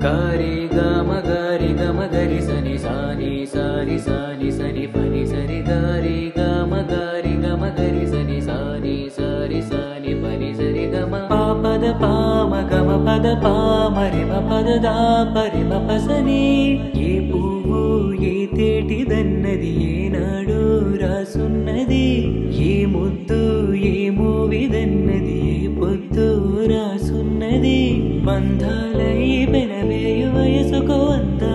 గారి గమ గరి గమ గరి సని సాని సారి సాని సని పని సరి గారి గమ గరి గమ గరి సని సాని సారి సాని పని సరి గమ పద పామ గమ పద పామరిమ పద దా పరిమ పసని ఏ పువ్వు ఏ తేటిదన్నది ఏనాడు రాసున్నది ఏ ముద్దు ఏ మూవిదన్నది ఏ పొద్దు రాసున్నది బంధాలై పెనవేయు వయసుకు అంతా